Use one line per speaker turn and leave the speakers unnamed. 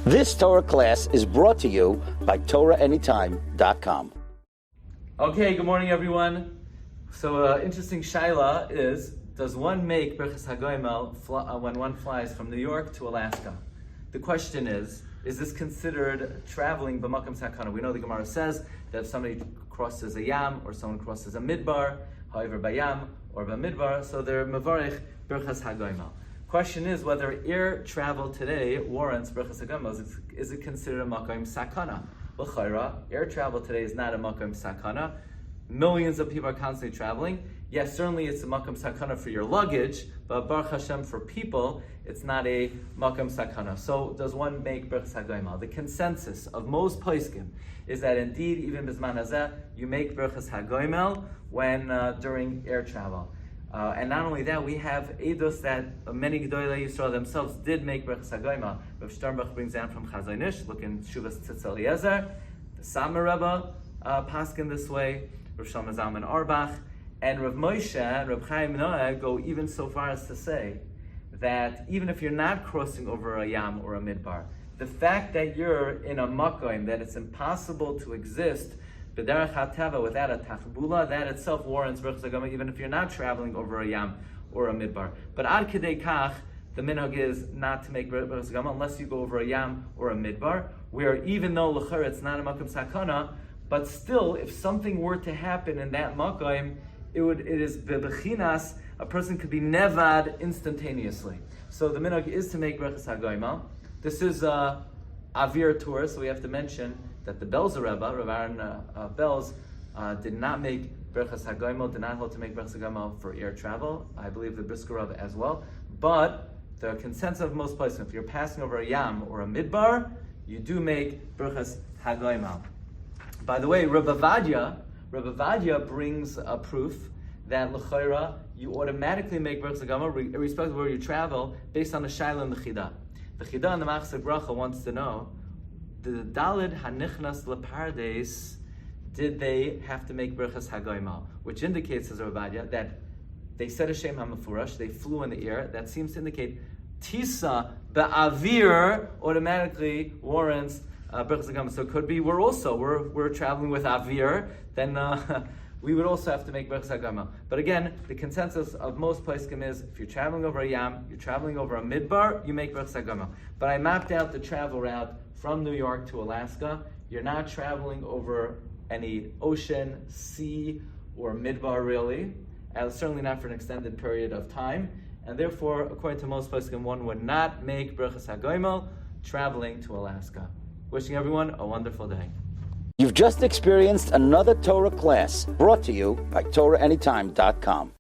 This Torah class is brought to you by TorahAnytime.com.
Okay, good morning everyone. So interesting shaila is, does one make Birchas Hagomel when one flies from New York to Alaska? The question is this considered traveling b'makom sakana? We know the Gemara says that if somebody crosses a yam or someone crosses a midbar, however bayam or b'midbar, so they're mevarich Birchas Hagomel. Question is whether air travel today warrants Birchas Hagomel. Is it considered a makom sakana? L'chayra, air travel today is not a makom sakana. Millions of people are constantly traveling. Yes, certainly it's a makom sakana for your luggage, but Baruch Hashem for people, it's not a makom sakana. So does one make Birchas Hagomel? The consensus of most poskim is that indeed, even bisman hazeh, you make Birchas Hagomel when during air travel. And not only that, we have edus that many Gedolei Yisrael themselves did make Birchas Hagomel. Rav Sternbach brings down from Chazon Ish, look in Shuvas Tzitz Eliezer, the Samer Rebbe paskin this way, Rav Shlomo Zalman Auerbach, and Rav Moshe and Rav Chaim Noah go even so far as to say that even if you're not crossing over a yam or a midbar, the fact that you're in a makom, that it's impossible to exist b'derech hatava without a tachbula, that itself warrants Birchas Hagomel, even if you're not traveling over a yam or a midbar. But ad kedei kach, the minhag is not to make Birchas Hagomel unless you go over a yam or a midbar, where even though l'chor it's not a makom sakana, but still, if something were to happen in that makom, it is bebechinas, a person could be nevad instantaneously. So the minhag is to make Birchas Hagomel. This is Avir Torah, so we have to mention that the Belzer Rebbe, Rav Aaron Belz, did not make Birchas Hagomel, did not hold to make Birchas Hagomel for air travel. I believe the Brisker Rebbe as well. But the consensus of most places, if you're passing over a yam or a midbar, you do make Birchas Hagomel. By the way, Rabbi Vadia brings a proof that l'chayra you automatically make Birchas Hagomel irrespective of where you travel based on the shaila and the chida. The chida and the Machzor Bracha wants to know, the Dalid Hanichnas Lepardes, did they have to make Birchas Hagomel? Which indicates, says Rabbi Vadia, that they said a Shem HaMefurash, they flew in the air. That seems to indicate Tisa Ba'avir automatically warrants Birchas Hagomel. So it could be we're traveling with Avir, then we would also have to make Birchas Hagomel. But again, the consensus of most poskim is if you're traveling over a yam, you're traveling over a midbar, you make Birchas Hagomel. But I mapped out the travel route from New York to Alaska. You're not traveling over any ocean, sea, or midbar really, and certainly not for an extended period of time. And therefore, according to most poskim, one would not make Birchas Hagomel traveling to Alaska. Wishing everyone a wonderful day.
You've just experienced another Torah class brought to you by TorahAnytime.com.